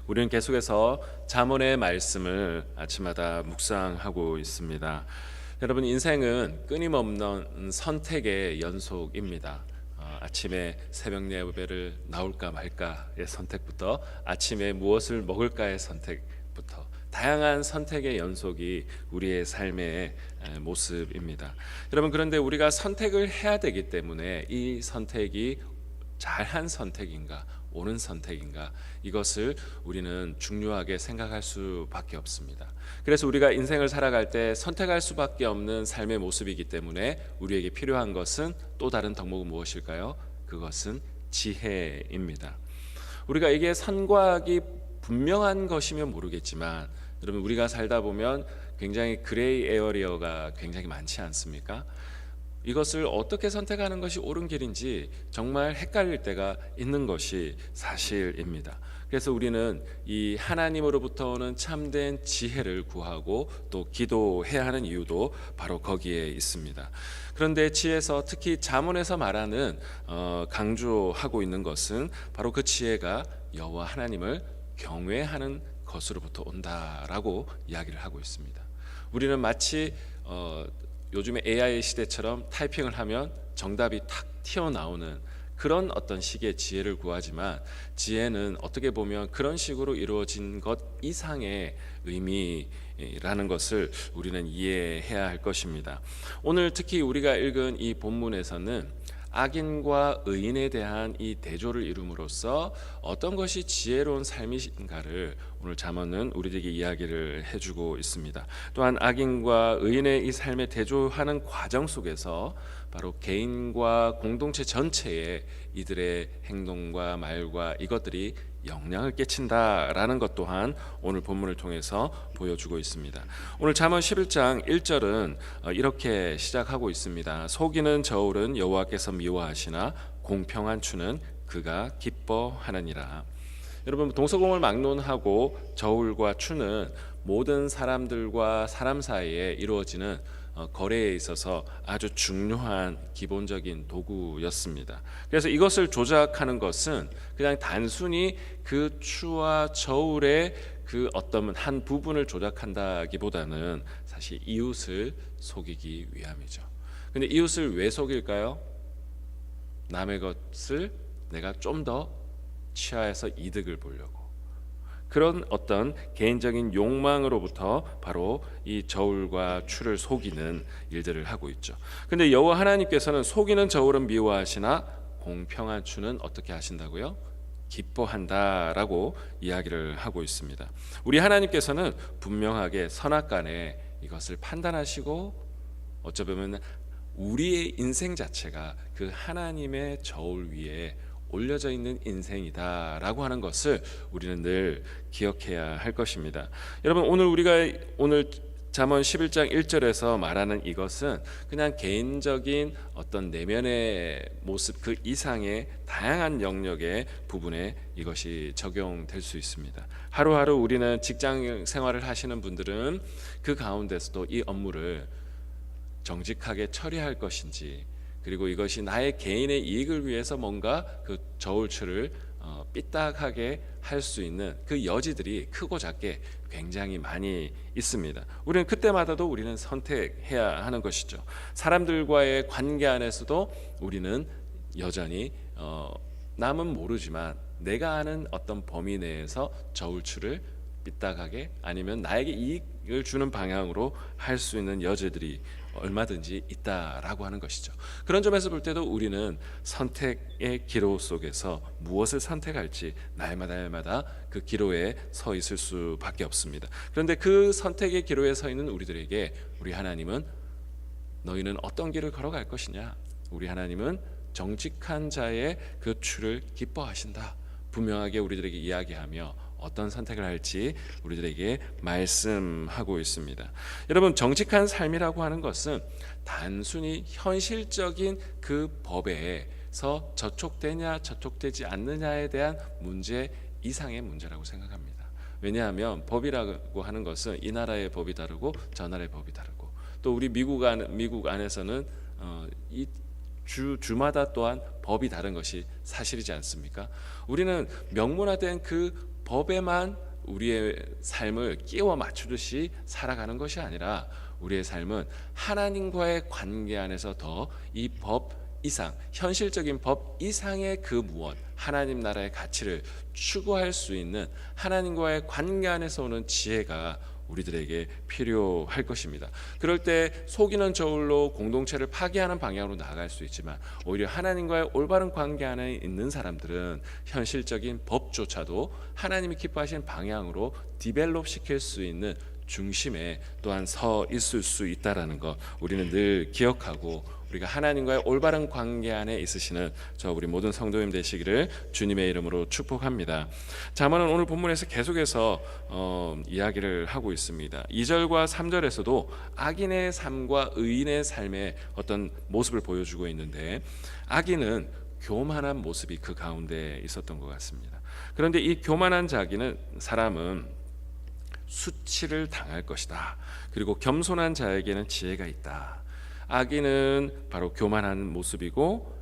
우리는 계속해서 잠언의 말씀을 아침마다 묵상하고 있습니다. 여러분, 인생은 끊임없는 선택의 연속입니다. 아침에 새벽 예배를 나올까 말까의 선택부터 아침에 무엇을 먹을까의 선택부터 다양한 선택의 연속이 우리의 삶의 모습입니다. 여러분, 그런데 우리가 선택을 해야 되기 때문에 이 선택이 잘한 선택인가, 옳은 선택인가, 이것을 우리는 중요하게 생각할 수밖에 없습니다. 그래서 우리가 인생을 살아갈 때 선택할 수밖에 없는 삶의 모습이기 때문에 우리에게 필요한 것은 또 다른 덕목은 무엇일까요? 그것은 지혜입니다. 우리가 이게 선과 악이 분명한 것이면 모르겠지만, 여러분, 우리가 살다 보면 굉장히 그레이 에어리어가 굉장히 많지 않습니까? 이것을 어떻게 선택하는 것이 옳은 길인지 정말 헷갈릴 때가 있는 것이 사실입니다. 그래서 우리는 이 하나님으로부터 오는 참된 지혜를 구하고 또 기도해야 하는 이유도 바로 거기에 있습니다. 그런데 지혜에서 특히 잠언에서 말하는 강조하고 있는 것은 바로 그 지혜가 여호와 하나님을 경외하는 것으로부터 온다라고 이야기를 하고 있습니다. 우리는 마치 요즘에 AI 시대처럼 타이핑을 하면 정답이 탁 튀어나오는 그런 어떤 식의 지혜를 구하지만, 지혜는 어떻게 보면 그런 식으로 이루어진 것 이상의 의미라는 것을 우리는 이해해야 할 것입니다. 오늘 특히 우리가 읽은 이 본문에서는 악인과 의인에 대한 이 대조를 이룸으로써 어떤 것이 지혜로운 삶인가를 오늘 잠언은 우리에게 이야기를 해주고 있습니다. 또한 악인과 의인의 이 삶에 대조하는 과정 속에서 바로 개인과 공동체 전체에 이들의 행동과 말과 이것들이 영향을 끼친다라는 것 또한 오늘 본문을 통해서 보여주고 있습니다. 오늘 잠언 11장 1절은 이렇게 시작하고 있습니다. 속이는 저울은 여호와께서 미워하시나 공평한 추는 그가 기뻐하느니라. 여러분, 동서고금을 막론하고 저울과 추는 모든 사람들과 사람 사이에 이루어지는 거래에 있어서 아주 중요한 기본적인 도구였습니다. 그래서 이것을 조작하는 것은 그냥 단순히 그 추와 저울의 그 어떤 한 부분을 조작한다기보다는 사실 이웃을 속이기 위함이죠. 근데 이웃을 왜 속일까요? 남의 것을 내가 좀 더 취하해서 이득을 보려고, 그런 어떤 개인적인 욕망으로부터 바로 이 저울과 추를 속이는 일들을 하고 있죠. 근데 여호와 하나님께서는 속이는 저울은 미워하시나 공평한 추는 어떻게 하신다고요? 기뻐한다라고 이야기를 하고 있습니다. 우리 하나님께서는 분명하게 선악간에 이것을 판단하시고, 어쩌면 우리의 인생 자체가 그 하나님의 저울 위에 올려져 있는 인생이다라고 하는 것을 우리는 늘 기억해야 할 것입니다. 여러분, 오늘 잠언 11장 1절에서 말하는 이것은 그냥 개인적인 어떤 내면의 모습 그 이상의 다양한 영역의 부분에 이것이 적용될 수 있습니다. 하루하루 우리는 직장 생활을 하시는 분들은 그 가운데서도 이 업무를 정직하게 처리할 것인지, 그리고 이것이 나의 개인의 이익을 위해서 뭔가 그 저울추를 삐딱하게 할 수 있는 그 여지들이 크고 작게 굉장히 많이 있습니다. 우리는 그때마다도 우리는 선택해야 하는 것이죠. 사람들과의 관계 안에서도 우리는 여전히 남은 모르지만 내가 아는 어떤 범위 내에서 저울추를 삐딱하게 아니면 나에게 이익을 주는 방향으로 할 수 있는 여지들이 얼마든지 있다라고 하는 것이죠. 그런 점에서 볼 때도 우리는 선택의 기로 속에서 무엇을 선택할지 날마다 그 기로에 서 있을 수밖에 없습니다. 그런데 그 선택의 기로에 서 있는 우리들에게 우리 하나님은 너희는 어떤 길을 걸어갈 것이냐, 우리 하나님은 정직한 자의 그 추를 기뻐하신다, 분명하게 우리들에게 이야기하며 어떤 선택을 할지 우리들에게 말씀하고 있습니다. 여러분, 정직한 삶이라고 하는 것은 단순히 현실적인 그 법에서 저촉되냐 저촉되지 않느냐에 대한 문제 이상의 문제라고 생각합니다. 왜냐하면 법이라고 하는 것은 이 나라의 법이 다르고 저 나라의 법이 다르고, 또 우리 미국 안에서는 이 주마다 또한 법이 다른 것이 사실이지 않습니까? 우리는 명문화된 그 법에만 우리의 삶을 끼워 맞추듯이 살아가는 것이 아니라 우리의 삶은 하나님과의 관계 안에서 더 이 법 이상, 현실적인 법 이상의 그 무엇, 하나님 나라의 가치를 추구할 수 있는 하나님과의 관계 안에서 오는 지혜가 우리들에게 필요할 것입니다. 그럴 때 속이는 저울로 공동체를 파괴하는 방향으로 나아갈 수 있지만 오히려 하나님과의 올바른 관계 안에 있는 사람들은 현실적인 법조차도 하나님이 기뻐하시는 방향으로 디벨롭 시킬 수 있는 중심에 또한 서 있을 수 있다라는 것 우리는 늘 기억하고 우리가 하나님과의 올바른 관계 안에 있으시는 저 우리 모든 성도님 되시기를 주님의 이름으로 축복합니다. 잠언은 오늘 본문에서 계속해서 이야기를 하고 있습니다. 2절과 3절에서도 악인의 삶과 의인의 삶의 어떤 모습을 보여주고 있는데 악인은 교만한 모습이 그 가운데 있었던 것 같습니다. 그런데 이 교만한 사람은 수치를 당할 것이다. 그리고 겸손한 자에게는 지혜가 있다. 악인은 바로 교만한 모습이고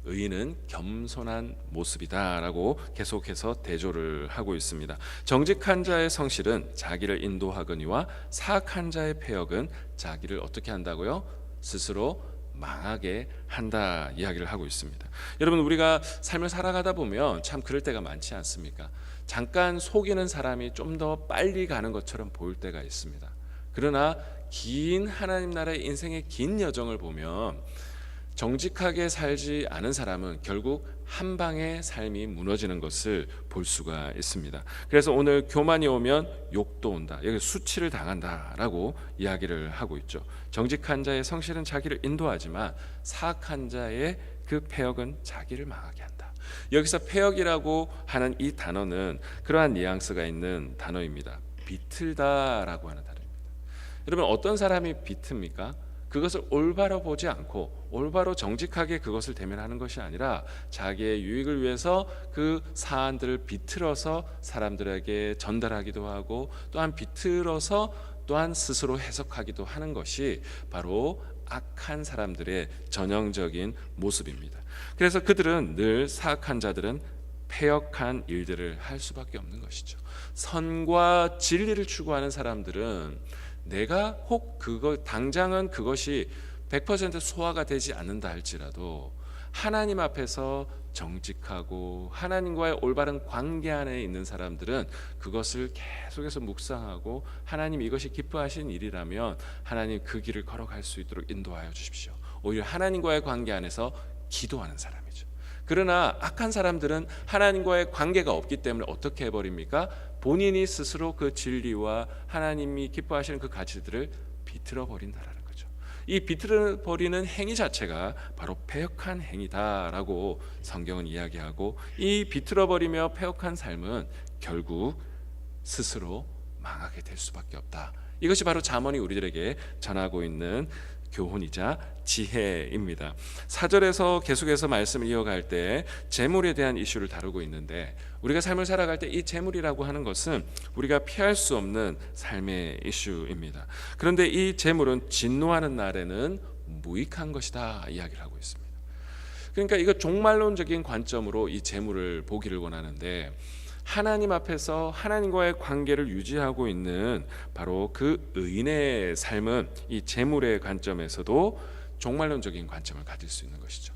의인은 겸손한 모습이다라고 계속해서 대조를 하고 있습니다. 정직한 자의 성실은 자기를 인도하거니와 사악한 자의 패역은 자기를 어떻게 한다고요? 스스로 망하게 한다 이야기를 하고 있습니다. 여러분 우리가 삶을 살아가다 보면 참 그럴 때가 많지 않습니까? 잠깐 속이는 사람이 좀 더 빨리 가는 것처럼 보일 때가 있습니다. 그러나 긴 하나님 나라의 인생의 긴 여정을 보면 정직하게 살지 않은 사람은 결국 한 방에 삶이 무너지는 것을 볼 수가 있습니다. 그래서 오늘 교만이 오면 욕도 온다. 여기 수치를 당한다라고 이야기를 하고 있죠. 정직한 자의 성실은 자기를 인도하지만 사악한 자의 그 패역은 자기를 망하게 한다. 여기서 패역이라고 하는 이 단어는 그러한 뉘앙스가 있는 단어입니다. 비틀다라고 하는 단어입니다. 여러분 어떤 사람이 비틉니까? 그것을 올바로 보지 않고 올바로 정직하게 그것을 대면하는 것이 아니라 자기의 유익을 위해서 그 사안들을 비틀어서 사람들에게 전달하기도 하고 또한 비틀어서 또한 스스로 해석하기도 하는 것이 바로 악한 사람들의 전형적인 모습입니다. 그래서 그들은 늘 사악한 자들은 패역한 일들을 할 수밖에 없는 것이죠. 선과 진리를 추구하는 사람들은 내가 혹 당장은 그것이 100% 소화가 되지 않는다 할지라도 하나님 앞에서 정직하고 하나님과의 올바른 관계 안에 있는 사람들은 그것을 계속해서 묵상하고 하나님 이것이 기뻐하신 일이라면 하나님 그 길을 걸어갈 수 있도록 인도하여 주십시오. 오히려 하나님과의 관계 안에서 기도하는 사람이죠. 그러나 악한 사람들은 하나님과의 관계가 없기 때문에 어떻게 해버립니까? 본인이 스스로 그 진리와 하나님이 기뻐하시는 그 가치들을 비틀어 버린다라는 거죠. 이 비틀어 버리는 행위 자체가 바로 패역한 행위다라고 성경은 이야기하고 이 비틀어 버리며 패역한 삶은 결국 스스로 망하게 될 수밖에 없다. 이것이 바로 잠언이 우리들에게 전하고 있는 교훈이자 지혜입니다. 4절에서 계속해서 말씀을 이어갈 때 재물에 대한 이슈를 다루고 있는데 우리가 삶을 살아갈 때 이 재물이라고 하는 것은 우리가 피할 수 없는 삶의 이슈입니다. 그런데 이 재물은 진노하는 날에는 무익한 것이다 이야기를 하고 있습니다. 그러니까 이거 종말론적인 관점으로 이 재물을 보기를 원하는데 하나님 앞에서 하나님과의 관계를 유지하고 있는 바로 그 의인의 삶은 이 재물의 관점에서도 종말론적인 관점을 가질 수 있는 것이죠.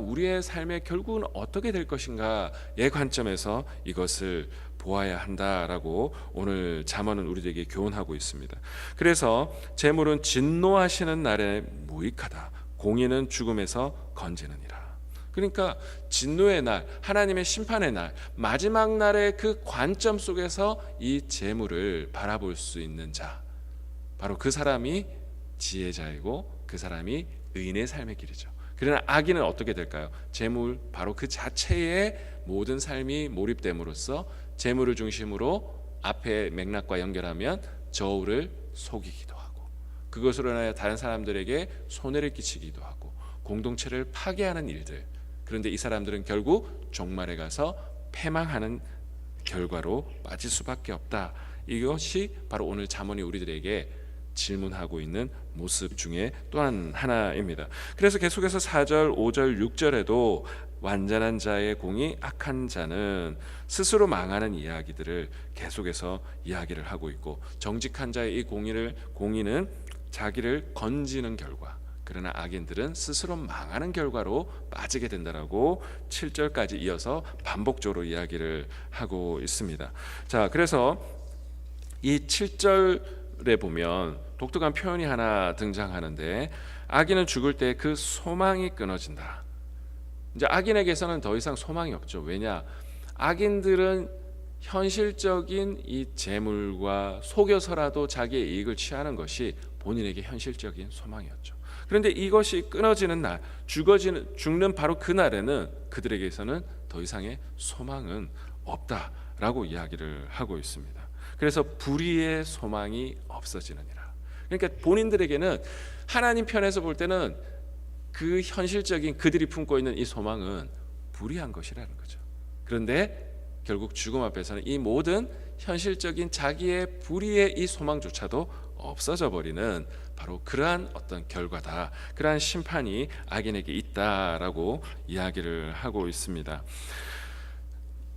우리의 삶의 결국은 어떻게 될 것인가의 관점에서 이것을 보아야 한다라고 오늘 잠언은 우리에게 교훈하고 있습니다. 그래서 재물은 진노하시는 날에 무익하다. 공의는 죽음에서 건지느니라. 그러니까 진노의 날, 하나님의 심판의 날, 마지막 날의 그 관점 속에서 이 재물을 바라볼 수 있는 자, 바로 그 사람이 지혜자이고 그 사람이 의인의 삶의 길이죠. 그러나 악인은 어떻게 될까요? 재물 바로 그 자체의 모든 삶이 몰입됨으로써 재물을 중심으로 앞에 맥락과 연결하면 저울을 속이기도 하고 그것으로 인하여 다른 사람들에게 손해를 끼치기도 하고 공동체를 파괴하는 일들. 그런데 이 사람들은 결국 종말에 가서 패망하는 결과로 빠질 수밖에 없다. 이것이 바로 오늘 잠언이 우리들에게 질문하고 있는 모습 중에 또한 하나입니다. 그래서 계속해서 4절, 5절, 6절에도 완전한 자의 공의, 악한 자는 스스로 망하는 이야기들을 계속해서 이야기를 하고 있고, 정직한 자의 이 공의는 자기를 건지는 결과, 그러나 악인들은 스스로 망하는 결과로 빠지게 된다라고 7절까지 이어서 반복적으로 이야기를 하고 있습니다. 자, 그래서 이 7절에 보면 독특한 표현이 하나 등장하는데, 악인은 죽을 때 그 소망이 끊어진다. 이제 악인에게서는 더 이상 소망이 없죠. 왜냐? 악인들은 현실적인 이 재물과 속여서라도 자기의 이익을 취하는 것이 본인에게 현실적인 소망이었죠. 그런데 이것이 끊어지는 날, 죽는 바로 그 날에는 그들에게서는 더 이상의 소망은 없다라고 이야기를 하고 있습니다. 그래서 불의의 소망이 없어지느니라. 그러니까 본인들에게는 하나님 편에서 볼 때는 그 현실적인 그들이 품고 있는 이 소망은 불의한 것이라는 거죠. 그런데 결국 죽음 앞에서는 이 모든 현실적인 자기의 불의의 이 소망조차도 없어져 버리는 바로 그러한 어떤 결과다, 그러한 심판이 악인에게 있다라고 이야기를 하고 있습니다.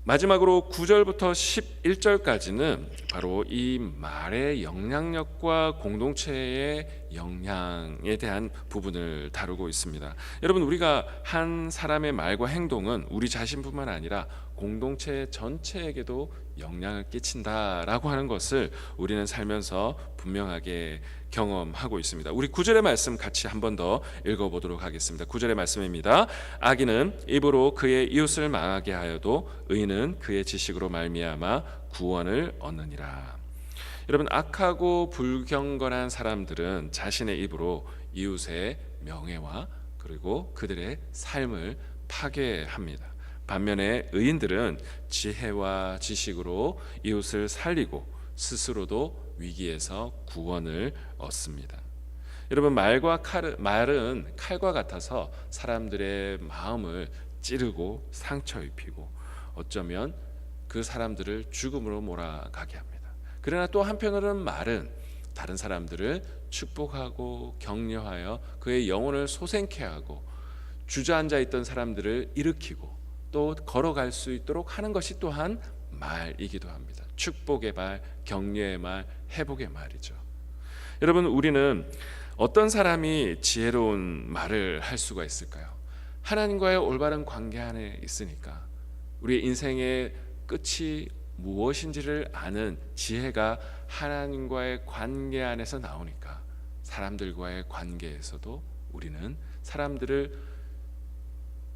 마지막으로 9절부터 11절까지는 바로 이 말의 영향력과 공동체의 영향에 대한 부분을 다루고 있습니다. 여러분, 우리가 한 사람의 말과 행동은 우리 자신뿐만 아니라 공동체 전체에게도 영향을 끼친다라고 하는 것을 우리는 살면서 분명하게 경험하고 있습니다. 우리 9절의 말씀 같이 한 번 더 읽어보도록 하겠습니다. 9절의 말씀입니다. 악인은 입으로 그의 이웃을 망하게 하여도 의인은 그의 지식으로 말미암아 구원을 얻느니라. 여러분, 악하고 불경건한 사람들은 자신의 입으로 이웃의 명예와 그리고 그들의 삶을 파괴합니다. 반면에 의인들은 지혜와 지식으로 이웃을 살리고 스스로도 위기에서 구원을 얻습니다. 여러분, 말은 칼과 같아서 사람들의 마음을 찌르고 상처 입히고 어쩌면 그 사람들을 죽음으로 몰아가게 합니다. 그러나 또 한편으로는 말은 다른 사람들을 축복하고 격려하여 그의 영혼을 솟행케 하고 주저앉아 있던 사람들을 일으키고 또 걸어갈 수 있도록 하는 것이 또한 말이기도 합니다. 축복의 말, 격려의 말, 회복의 말이죠. 여러분, 우리는 어떤 사람이 지혜로운 말을 할 수가 있을까요? 하나님과의 올바른 관계 안에 있으니까 우리의 인생의 끝이 무엇인지를 아는 지혜가 하나님과의 관계 안에서 나오니까 사람들과의 관계에서도 우리는 사람들을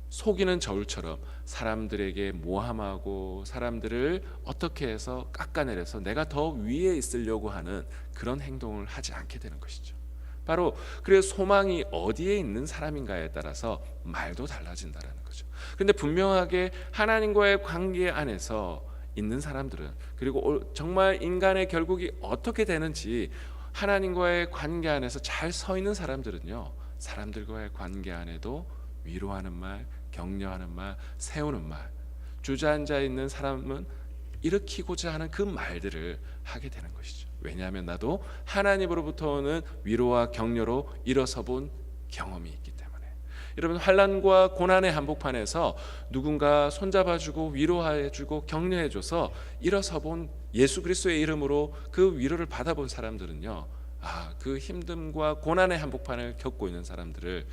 속이는 저울처럼 사람들에게 모함하고 사람들을 어떻게 해서 깎아내려서 내가 더 위에 있으려고 하는 그런 행동을 하지 않게 되는 것이죠. 바로 그래서 소망이 어디에 있는 사람인가에 따라서 말도 달라진다는 거죠. 그런데 분명하게 하나님과의 관계 안에서 있는 사람들은, 그리고 정말 인간의 결국이 어떻게 되는지 하나님과의 관계 안에서 잘 서 있는 사람들은요, 사람들과의 관계 안에도 위로하는 말, 격려하는 말, 세우는 말, 주저앉아 있는 사람은 일으키고자 하는 그 말들을 하게 되는 것이죠. 왜냐하면 나도 하나님으로부터 오는 위로와 격려로 일어서 본 경험이 있기 때문에. 여러분, 환난과 고난의 한복판에서 누군가 손잡아주고 위로해주고 격려해줘서 일어서 본 예수 그리스도의 이름으로 그 위로를 받아본 사람들은요, 그 힘듦과 고난의 한복판을 겪고 있는 사람들을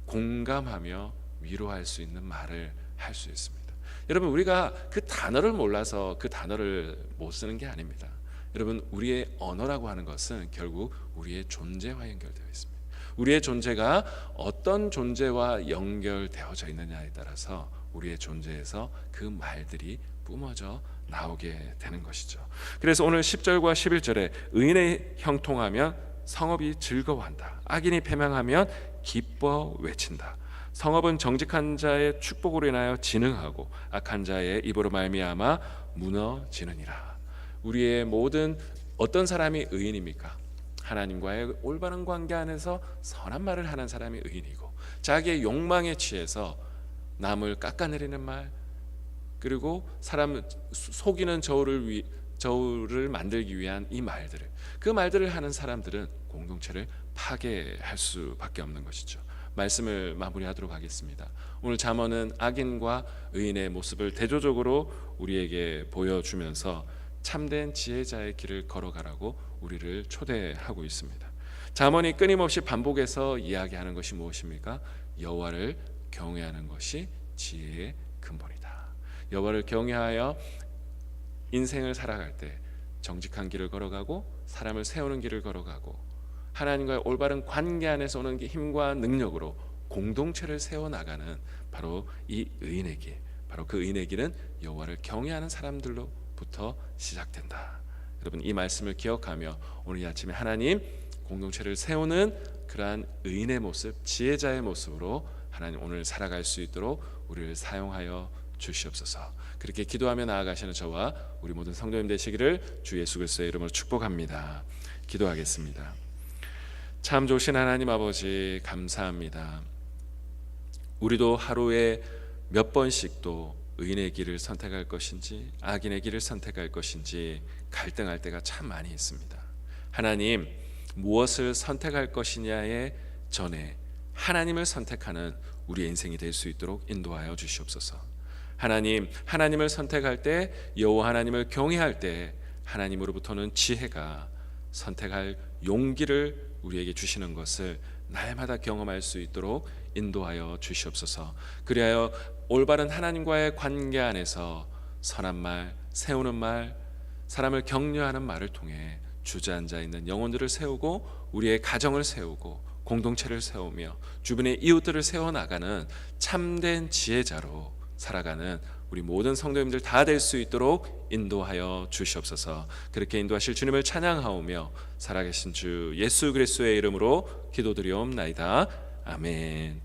공감하며 위로할 수 있는 말을 할 수 있습니다. 여러분, 우리가 그 단어를 몰라서 그 단어를 못 쓰는 게 아닙니다. 여러분, 우리의 언어라고 하는 것은 결국 우리의 존재와 연결되어 있습니다. 우리의 존재가 어떤 존재와 연결되어져 있느냐에 따라서 우리의 존재에서 그 말들이 뿜어져 나오게 되는 것이죠. 그래서 오늘 10절과 11절에 의인의 형통하면 성읍이 즐거워한다. 악인이 패망하면 기뻐 외친다. 성읍은 정직한 자의 축복으로 인하여 진흥하고 악한 자의 입으로 말미암아 무너지느니라. 우리의 모든 어떤 사람이 의인입니까? 하나님과의 올바른 관계 안에서 선한 말을 하는 사람이 의인이고, 자기의 욕망에 취해서 남을 깎아내리는 말, 그리고 사람 속이는 저울을 만들기 위한 이 말들을, 그 말들을 하는 사람들은 공동체를 파괴할 수밖에 없는 것이죠. 말씀을 마무리하도록 하겠습니다. 오늘 잠언은 악인과 의인의 모습을 대조적으로 우리에게 보여주면서 참된 지혜자의 길을 걸어가라고 우리를 초대하고 있습니다. 잠언이 끊임없이 반복해서 이야기하는 것이 무엇입니까? 여호와를 경외하는 것이 지혜의 근본이다. 여호와를 경외하여 인생을 살아갈 때 정직한 길을 걸어가고 사람을 세우는 길을 걸어가고 하나님과의 올바른 관계 안에서 오는 힘과 능력으로 공동체를 세워나가는 바로 이 의인의 길, 바로 그 의인의 길은 여호와를 경외하는 사람들로부터 시작된다. 여러분, 이 말씀을 기억하며 오늘 이 아침에 하나님 공동체를 세우는 그러한 의인의 모습, 지혜자의 모습으로 하나님 오늘 살아갈 수 있도록 우리를 사용하여 주시옵소서. 그렇게 기도하며 나아가시는 저와 우리 모든 성도님 되시기를 주 예수 그리스도의 이름으로 축복합니다. 기도하겠습니다. 참 좋으신 하나님 아버지, 감사합니다. 우리도 하루에 몇 번씩도 의인의 길을 선택할 것인지 악인의 길을 선택할 것인지 갈등할 때가 참 많이 있습니다. 하나님, 무엇을 선택할 것이냐에 전에 하나님을 선택하는 우리의 인생이 될 수 있도록 인도하여 주시옵소서. 하나님, 하나님을 선택할 때, 여호와 하나님을 경외할 때 하나님으로부터는 지혜가 선택할 용기를 우리에게 주시는 것을 날마다 경험할 수 있도록 인도하여 주시옵소서. 그리하여 올바른 하나님과의 관계 안에서 선한 말, 세우는 말, 사람을 격려하는 말을 통해 주저앉아 있는 영혼들을 세우고 우리의 가정을 세우고 공동체를 세우며 주변의 이웃들을 세워나가는 참된 지혜자로 살아가는 우리 모든 성도님들 다 될 수 있도록 인도하여 주시옵소서. 그렇게 인도하실 주님을 찬양하오며 살아계신 주 예수 그리스도의 이름으로 기도드리옵나이다. 아멘.